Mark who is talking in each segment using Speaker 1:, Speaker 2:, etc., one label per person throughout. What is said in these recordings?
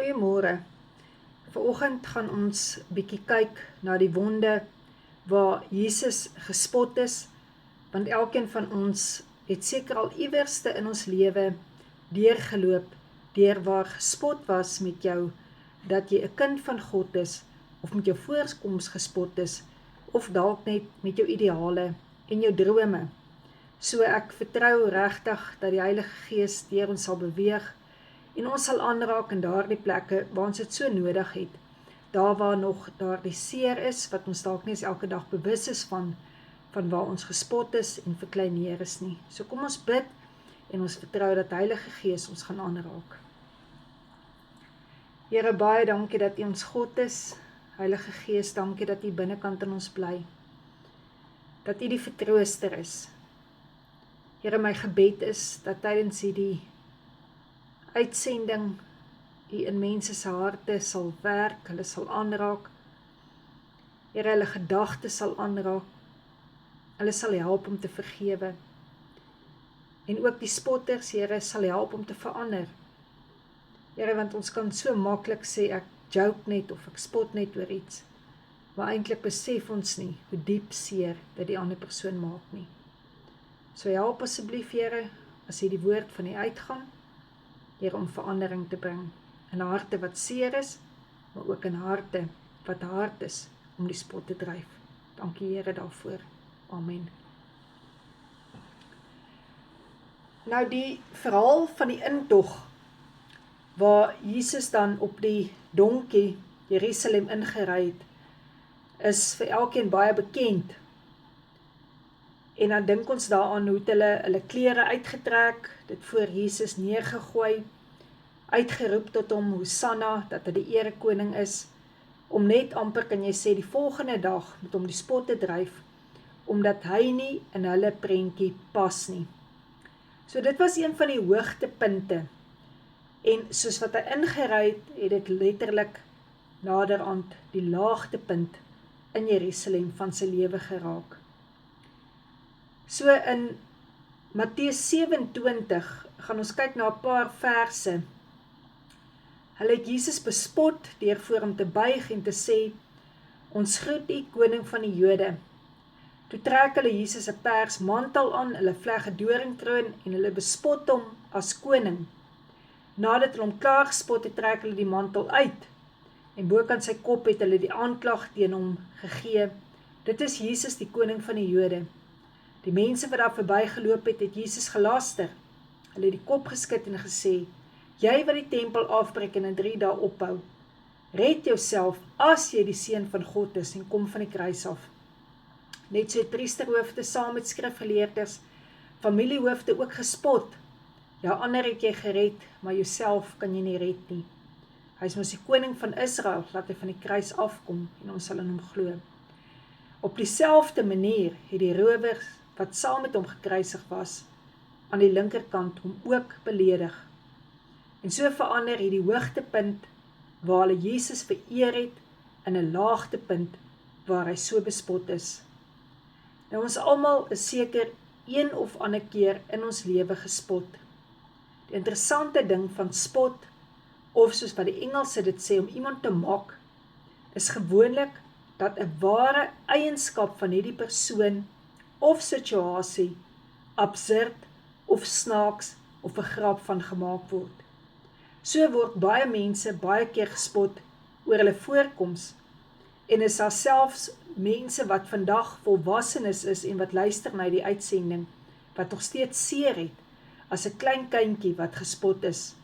Speaker 1: Goeiemôre. Vanoggend gaan ons bietjie kyk na die wonde waar Jesus gespot is, want elkeen van ons het seker al iewerste in ons lewe deurgeloop, deur waar gespot was met jou, dat jy 'n kind van God is, of met jou voorkoms gespot is, of dalk net met jou ideale en jou drome. So ek vertrou regtig dat die Heilige Gees deur ons sal beweeg, en ons sal aanraak in daardie plekke waar ons dit so nodig het, daar waar nog daardie seer is, wat ons dalk nie eens elke dag bewus is van waar ons gespot is en verkleineer is nie. So kom ons bid, en ons vertrou dat Heilige Gees ons gaan aanraak. Here, baie dankie dat U ons God is. Heilige Gees, dankie dat U binnekant in ons bly, dat U die vertrooster is. Here, my gebed is dat tydens hierdie uitsending U in mense se harte sal werk, hulle sal aanraak. Here, hulle gedagtes sal aanraak, hulle sal help om te vergewe. En ook die spotters, Here, sal help om te verander. Here, want ons kan so maklik sê, ek joke net of ek spot net oor iets, maar eintlik besef ons nie hoe diep seer dit die ander persoon maak nie. So help asseblief, Here, as die woord van U uitgaan, Here, om verandering te bring in harte wat seer is, maar ook in harte wat hard is om die spot te dryf. Dankie, Here, daarvoor. Amen. Nou die verhaal van die intog, waar Jesus dan op die donkie Jerusalem ingery het, is vir elkeen baie bekend. En dan dink ons daaraan hoe hulle klere uitgetrek, dit voor Jesus neergegooi, uitgeroep tot hom Hosanna, dat hy die erekoning is, om net amper, kan jy sê, die volgende dag met hom die spot te dryf, omdat hy nie in hulle prentjie pas nie. So dit was een van die hoogtepunte, en soos wat hy ingery het, het dit letterlik naderhand die laagtepunt in Jerusalem van sy lewe geraak. So in Matteus 27 gaan ons kyk na 'n paar verse. Hulle het Jesus bespot deur voor hom te buig en te sê, ons groet U, koning van die Jode. Toe trek hulle Jesus 'n pers mantel aan, hulle vleg 'n doringkroon en hulle bespot hom as koning. Nadat hulle hom klaar gespot het, trek hulle die mantel uit, en bokant sy kop het hulle die aanklag teen hom gegee. Dit is Jesus, die koning van die Jode. Die mense wat daar verbygeloop het, het Jesus gelaster. Hulle het die kop geskud en gesê, jy wat die tempel afbreek en in 3 dae opbou, red jouself as jy die seun van God is en kom van die kruis af. Net so het priesterhoofde saam met skrifgeleerdes, familiehoofde ook gespot. Ja, ander het jy gered, maar jouself kan jy nie red nie. Hy is mos die koning van Israel, laat hy van die kruis afkom en ons sal in hom glo. Op dieselfde manier het die rowers wat saam met hom gekruisig was, aan die linkerkant hom ook beledig. En so verander het die hoogtepunt waar hulle Jesus vereer het in 'n laagtepunt waar hy so bespot is. Nou ons almal is seker een of ander keer in ons lewe gespot. Die interessante ding van spot, of soos wat die Engelse dit sê, om iemand te mock, is gewoonlik dat 'n ware eienskap van hierdie persoon of situasie absurd of snaaks of 'n grap van gemaak word. So word baie mense baie keer gespot oor hulle voorkoms, en is daar selfs mense wat vandag volwassenes is en wat luister na die uitsending, wat nog steeds seer het, as 'n klein kindjie wat gespot is.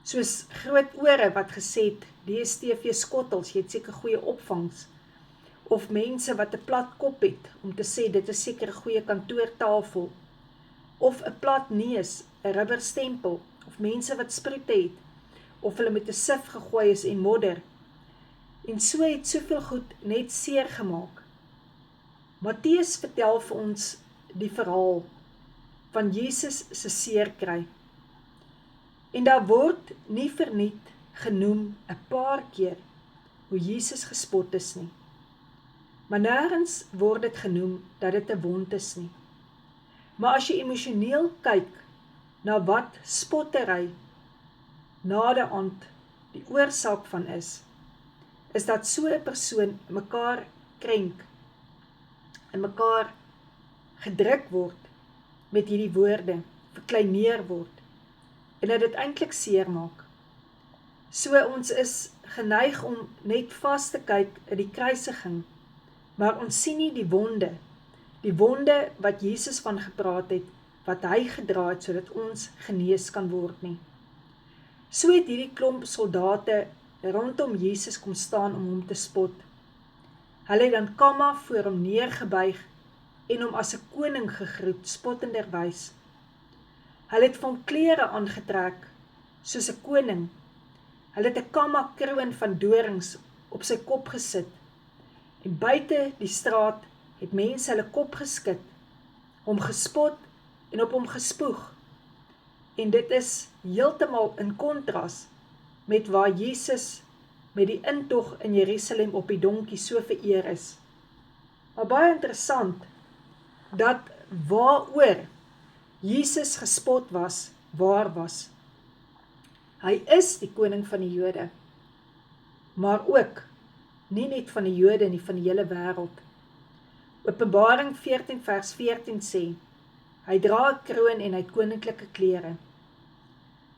Speaker 1: Soos groot ore wat gesê het, DStv skottels, jy het seker goeie opvangs, of mense wat 'n plat kop het, om te sê dit is seker 'n goeie kantoortafel, of 'n plat neus, 'n rubberstempel, of mense wat sproete het, of hulle met 'n sif gegooi is en modder, en so het soveel goed net seer gemaak. Matteus vertel vir ons die verhaal van Jesus se seerkry, en daar word nie verniet genoem 'n paar keer hoe Jesus gespot is nie, maar nêrens word dit genoem dat dit 'n wond is nie. Maar as jy emosioneel kyk na wat spottery naderhand die oorsaak van is dat so 'n persoon mekaar krenk en mekaar gedruk word met hierdie woorde, verkleineer word en dat dit eintlik seer maak. So ons is geneig om net vas te kyk in die kruisiging, maar ons sien nie die wonde wat Jesus van gepraat het, wat hy gedra het, sodat ons genees kan word nie. So het hierdie klomp soldate rondom Jesus kom staan om hom te spot. Hulle het dan kamma voor hom neergebuig en hom as 'n koning gegroet, spottenderwys. Hulle het van klere aangetrek, soos 'n koning. Hulle het 'n kamma kroon van dorings op sy kop gesit. En buite die straat het mense hulle kop geskit, hom gespot en op hom gespoeg. En dit is heeltemal in kontras met waar Jesus met die intog in Jerusalem op die donkie so vereer is. Maar baie interessant, dat waaroor Jesus gespot was, waar was. Hy is die koning van die Jode, maar ook nie net van die Jode nie, van die hele wêreld. Openbaring 14 vers 14 sê, hy dra 'n kroon en hy het koninklike klere.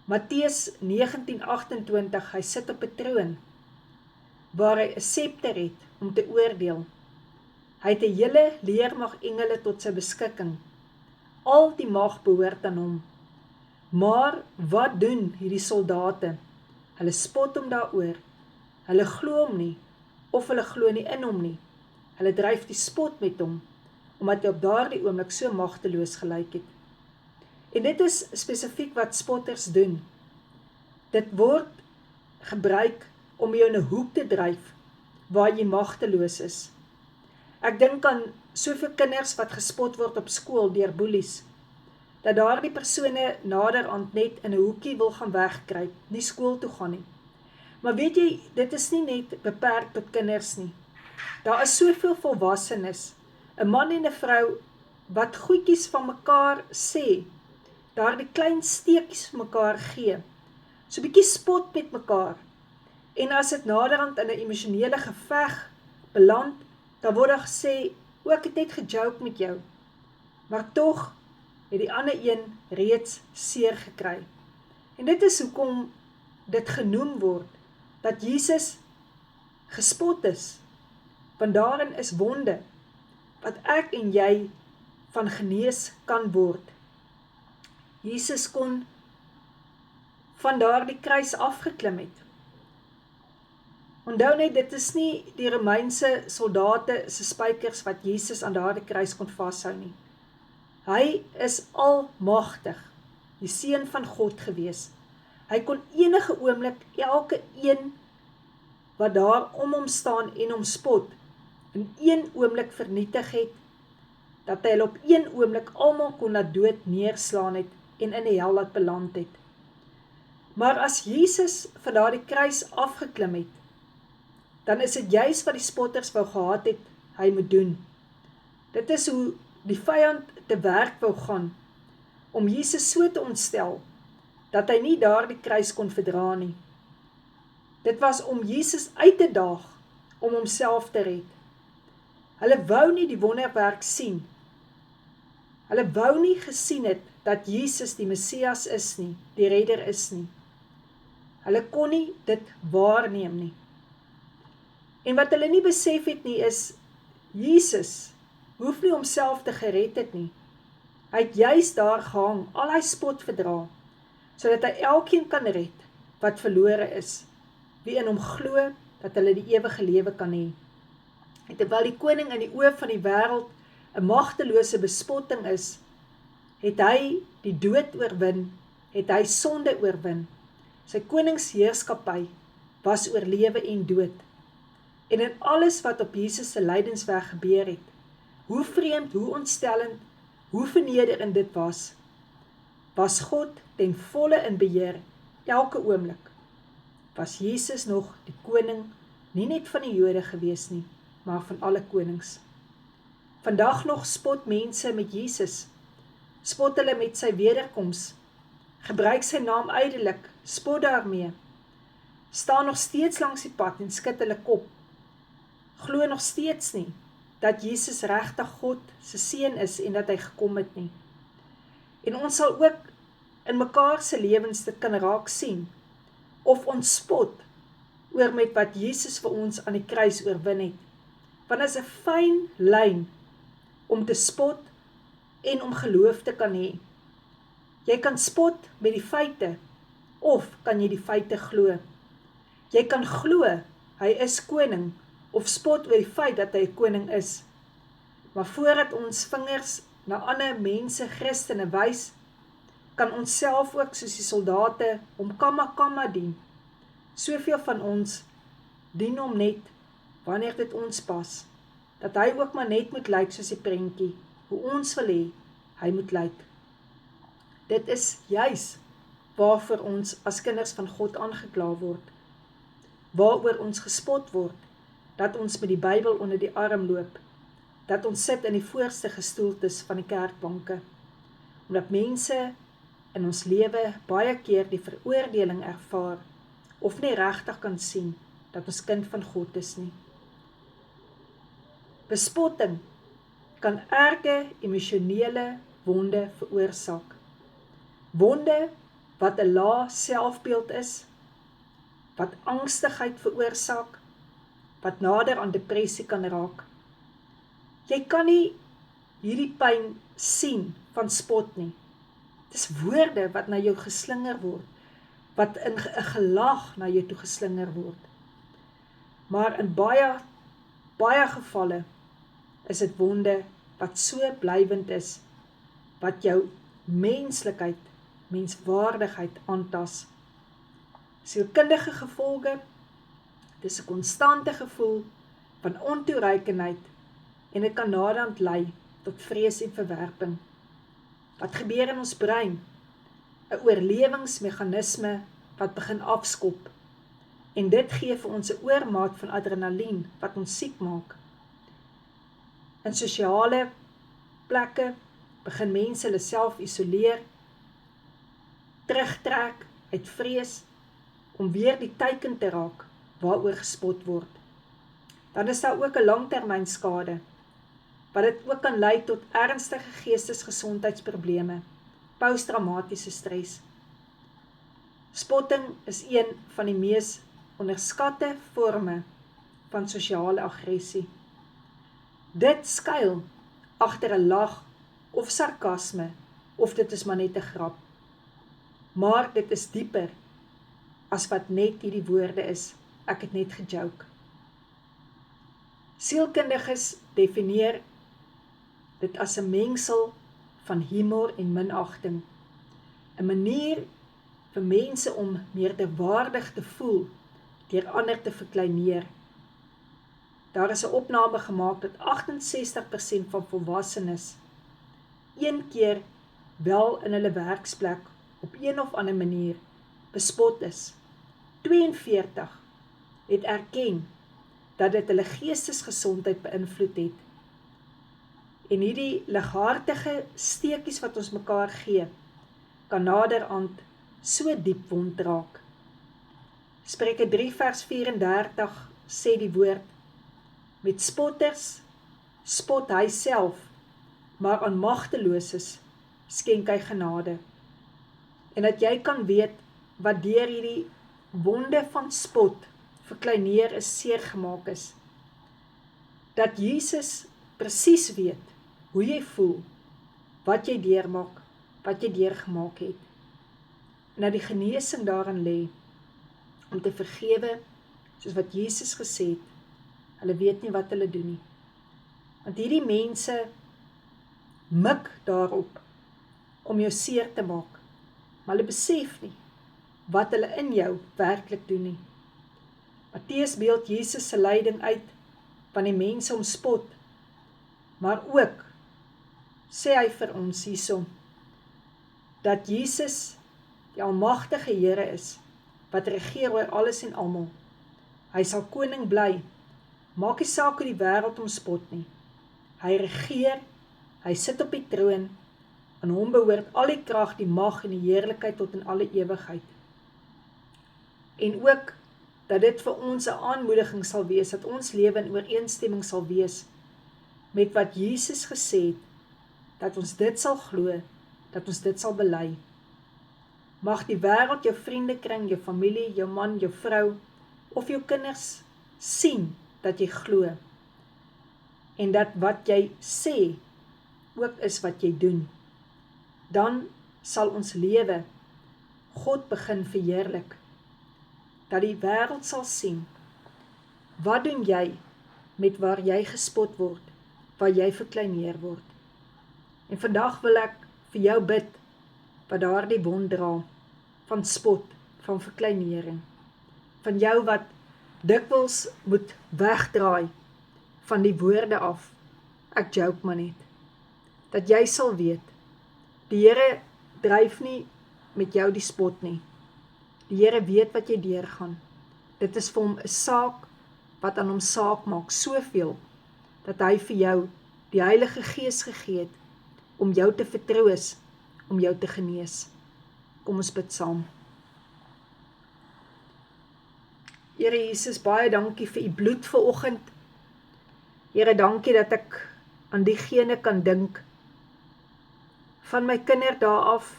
Speaker 1: Matteus 19:28, hy sit op 'n troon, waar hy 'n scepter het om te oordeel. Hy het 'n hele leermag engele tot sy beskikking. Al die mag behoort aan hom. Maar wat doen hierdie soldate? Hulle spot hom daaroor. Hulle glo hom nie, of hulle glo nie in hom nie. Hulle dryf die spot met hom, omdat hy op daardie oomblik so magteloos gelyk het. En dit is spesifiek wat spotters doen. Dit word gebruik om jou in 'n hoek te dryf, waar jy magteloos is. Ek dink aan soveel kinders wat gespot word op skool deur boelies, dat daardie persone naderhand net in 'n hoekie wil gaan wegkruip, nie skool toe gaan nie. Maar weet jy, dit is nie net beperk tot kinders nie. Daar is soveel volwassenes, 'n man en 'n vrou, wat goedjies van mekaar sê, daardie klein steekies vir mekaar gee, so bietjie spot met mekaar, en as dit naderhand in 'n emosionele geveg beland, dan word daar gesê, ek het net gejoke met jou, maar tog het die ander een reeds seer gekry. En dit is hoekom dit genoem word, dat Jesus gespot is, want daarin is wonde, wat ek en jy van genees kan word. Jesus kon van daardie kruis afgeklim het. Onthou net, dit is nie die Romeinse soldate se spykers wat Jesus aan daardie kruis kon vashou nie. Hy is almagtig, die seun van God gewees. Hy kon enige oomblik elke een wat daar om hom staan en hom spot, in een oomblik vernietig het, dat hy op een oomblik almal kon laat dood neerslaan het en in die hel laat beland het. Maar as Jesus van daardie kruis afgeklim het, dan is dit juis wat die spotters wou gehad het, hy moet doen. Dit is hoe die vyand te werk wou gaan, om Jesus so te ontstel, dat hy nie daardie kruis kon verdra nie. Dit was om Jesus uit te daag, om homself te red. Hulle wou nie die wonderwerk sien. Hulle wou nie gesien het, dat Jesus die Messias is nie, die redder is nie. Hulle kon nie dit waarneem nie. En wat hulle nie besef het nie is, Jesus hoef nie homself te gered het nie. Hy het juis daar gehang, al hy spot verdra, sodat hy elkeen kan red, wat verlore is, wie in hom glo, dat hulle die ewige lewe kan hê. En terwyl die koning in die oë van die wêreld 'n magtelose bespotting is, het hy die dood oorwin, het hy sonde oorwin. Sy koningsheerskappy was oor lewe en dood. En in alles wat op Jesus se lydensweg gebeur het, hoe vreemd, hoe ontstellend, hoe vernederend dit was God ten volle in beheer, elke oomblik. Was Jesus nog die koning, nie net van die Jode gewees nie, maar van alle konings. Vandag nog spot mense met Jesus, spot hulle met sy wederkoms, gebruik sy naam ydelik, spot daarmee, staan nog steeds langs die pad en skud hulle kop, glo nog steeds nie, dat Jesus regtig God se seun is en dat hy gekom het nie. En ons sal ook in mekaar se lewens dit kan raak sien, of ons spot oor met wat Jesus vir ons aan die kruis oorwin het. Want dit is 'n fyn lyn om te spot en om geloof te kan hê. Jy kan spot met die feite, of kan jy die feite glo? Jy kan glo, hy is koning, of spot oor die feit dat hy 'n koning is. Maar voordat ons vingers na ander mense, Christene wys, kan ons self ook soos die soldate om kamma dien. Soveel van ons dien hom net wanneer dit ons pas, dat hy ook maar net moet lyk soos die prentjie, hoe ons wil hê, hy moet lyk. Dit is juis waarvoor ons as kinders van God aangekla word, waaroor ons gespot word, dat ons met die Bybel onder die arm loop, dat ons sit in die voorste gestoeltes van die kerkbanke, omdat mense in ons lewe baie keer die veroordeling ervaar, of nie regtig kan sien, dat ons kind van God is nie. Bespotting kan erge emosionele wonde veroorsaak. Wonde wat 'n lae selfbeeld is, wat angstigheid veroorsaak, wat nader aan depressie kan raak. Jy kan nie hierdie pyn sien van spot nie. Dit is woorde wat na jou geslinger word, wat in 'n gelag na jou toe geslinger word. Maar in baie gevalle is dit wonde wat so blywend is, wat jou menslikheid, menswaardigheid aantas. Sielkundige gevolge, dis 'n konstante gevoel van ontoereikendheid en dit kan naderhand lei tot vrees en verwerping. Wat gebeur in ons brein? 'n oorlewingsmeganisme wat begin afskop, en dit gee vir ons 'n oormaat van adrenalien wat ons siek maak. In sosiale plekke begin mense hulle self isoleer, terugtrek uit vrees om weer die teiken te raak waaroor gespot word. Dan is daar ook 'n langtermynskade, wat dit ook kan lei tot ernstige geestesgesondheidsprobleme, posttraumatiese stres. Spotting is een van die mees onderskatte vorme van sosiale aggressie. Dit skuil agter 'n lag of sarkasme, of dit is maar net 'n grap. Maar dit is dieper as wat net hierdie woorde is, ek het net gejoke. Sielkundiges definieer dit as 'n mengsel van humor en minagting, 'n manier vir mense om meerderwaardig te voel deur ander te verkleineer. Daar is 'n opname gemaak dat 68% van volwassenes een keer wel in hulle werksplek op een of ander manier bespot is. 42 het erken dat dit hulle geestesgesondheid beïnvloed het. En hierdie lighartige steekies wat ons mekaar gee, kan naderhand so diep wond raak. Spreuke 3 vers 34 sê die woord, met spotters spot hy self, maar aan magteloses skenk hy genade. En dat jy kan weet wat deur hierdie wonde van spot verkleineer is, seer gemaak is. Dat Jesus presies weet hoe jy voel, wat jy deurmaak, wat jy deurgemaak het. En dat die genesing daarin lê om te vergewe, soos wat Jesus gesê het, hulle weet nie wat hulle doen nie. Want hierdie mense mik daarop om jou seer te maak, maar hulle besef nie wat hulle in jou werklik doen nie. Matteus beeld Jesus se lyding uit van die mense om spot, maar ook sê hy vir ons hierso, dat Jesus die almagtige Here is, wat regeer oor alles en almal. Hy sal koning bly, maak nie saak hoe die wêreld hom spot nie. Hy regeer, hy sit op die troon, aan hom behoort al die krag, die mag en die heerlikheid tot in alle ewigheid. en ook dat dit vir ons 'n aanmoediging sal wees, dat ons lewe in ooreenstemming sal wees met wat Jesus gesê het, dat ons dit sal glo, dat ons dit sal bely. Mag die wêreld, jou vriendekring, jou familie, jou man, jou vrou of jou kinders sien dat jy glo en dat wat jy sê ook is wat jy doen. Dan sal ons lewe God begin verheerlik, dat die wêreld sal sien, wat doen jy met waar jy gespot word, waar jy verkleineer word. En vandag wil ek vir jou bid, wat daardie wond dra, van spot, van verkleinering, van jou wat dikwels moet wegdraai, van die woorde af, ek joke maar net, dat jy sal weet, die Here dryf nie met jou die spot nie, die Here weet wat jy deurgaan, dit is vir hom 'n saak, wat aan hom saak maak, soveel, dat hy vir jou die Heilige Gees gegee het, om jou te vertroos, om jou te genees. Kom ons bid saam. Here Jesus, baie dankie vir u bloed vanoggend. Here, dankie dat ek aan diegene kan dink, van my kinderdae af,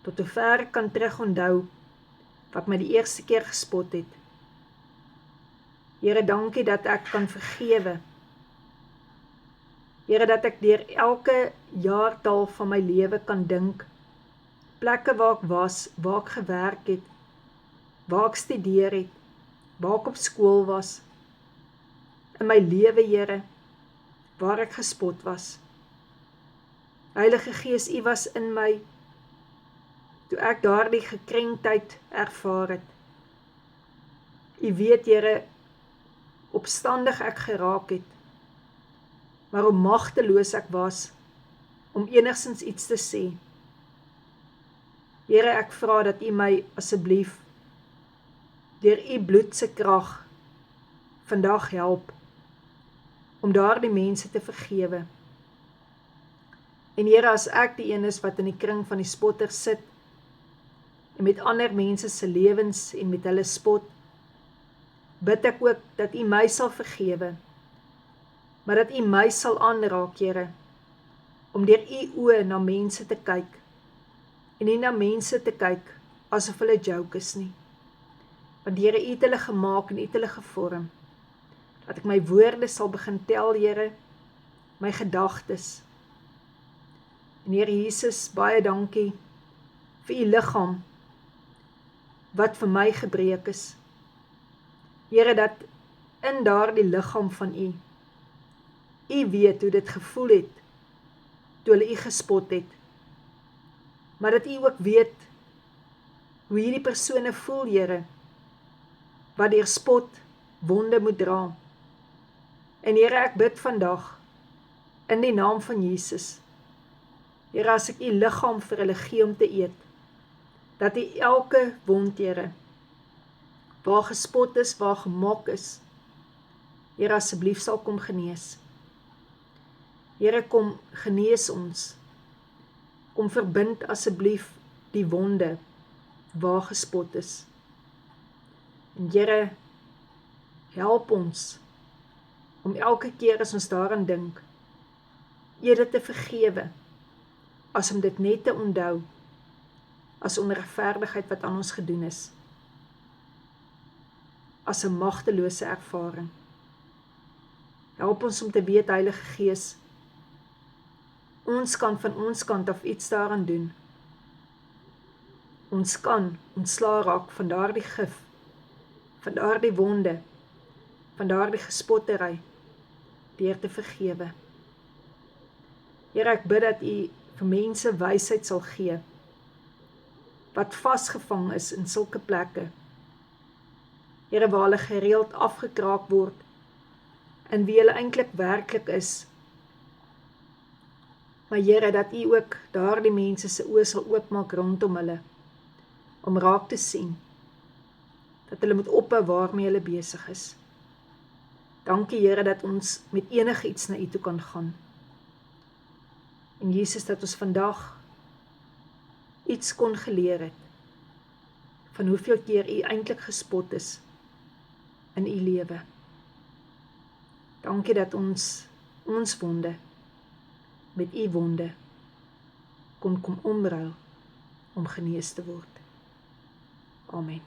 Speaker 1: tot hoe ver ek kan terug onthou, wat my die eerste keer gespot het. Here, dankie dat ek kan vergewe. Here, dat ek deur elke jaartal van my lewe kan dink, plekke waar ek was, waar ek gewerk het, waar ek studeer het, waar ek op skool was, in my lewe, Here, waar ek gespot was. Heilige Gees, u was in my, toe ek daardie gekrenktheid ervaar het. U weet, Here, opstandig ek geraak het, maar hoe magteloos ek was, om enigstens iets te sê. Here, ek vra dat u my asseblief, deur u bloedse krag, vandag help, om daardie mense te vergewe. En Here, as ek die een is wat in die kring van die spotters sit, en met ander mense se lewens en met hulle spot, bid ek ook dat u my sal vergewe, maar dat u my sal aanraak, Here, om deur u oë na mense te kyk, en nie na mense te kyk, asof hulle joke is nie. Want Here, u het hulle gemaak en u het hulle gevorm, dat ek my woorde sal begin tel, Here, my gedagtes. En Here Jesus, baie dankie vir u liggaam, wat vir my gebreek is. Here, dat in daardie liggaam van u weet hoe dit gevoel het, toe hulle u gespot het, maar dat u ook weet, hoe hierdie persone voel, Here, wat deur spot, wonde moet dra. En Here, ek bid vandag, in die naam van Jesus, Here, as ek u liggaam vir hulle gee om te eet, dat u elke wond, Here, waar gespot is, waar gemok is, Here, asseblief sal kom genees. Here, kom genees ons, kom verbind asseblief die wonde, waar gespot is. En Here, help ons, om elke keer as ons daaraan dink, eerder te vergewe, as om dit net te onthou, as onregverdigheid wat aan ons gedoen is, as 'n magtelose ervaring. Help ons om te weet, Heilige Gees, ons kan van ons kant af iets daaraan doen. Ons kan ontslae raak van daardie gif, van daardie wonde, van daardie gespottery, deur te vergewe. Here, ek bid dat u vir mense wysheid sal gee, wat vasgevang is in sulke plekke. Here, waar hulle gereeld afgekraak word, en wie hulle eintlik werklik is. Maar Here, dat u ook daardie mense se oë sal oopmaak rondom hulle, om raak te sien, dat hulle moet ophou waarmee hulle besig is. Dankie Here, dat ons met enige iets na u toe kan gaan. En Jesus, dat ons vandag iets kon geleer het van hoeveel keer u eintlik gespot is in u lewe. Dankie dat ons wonde met u wonde kon kom omruil om genees te word. Amen.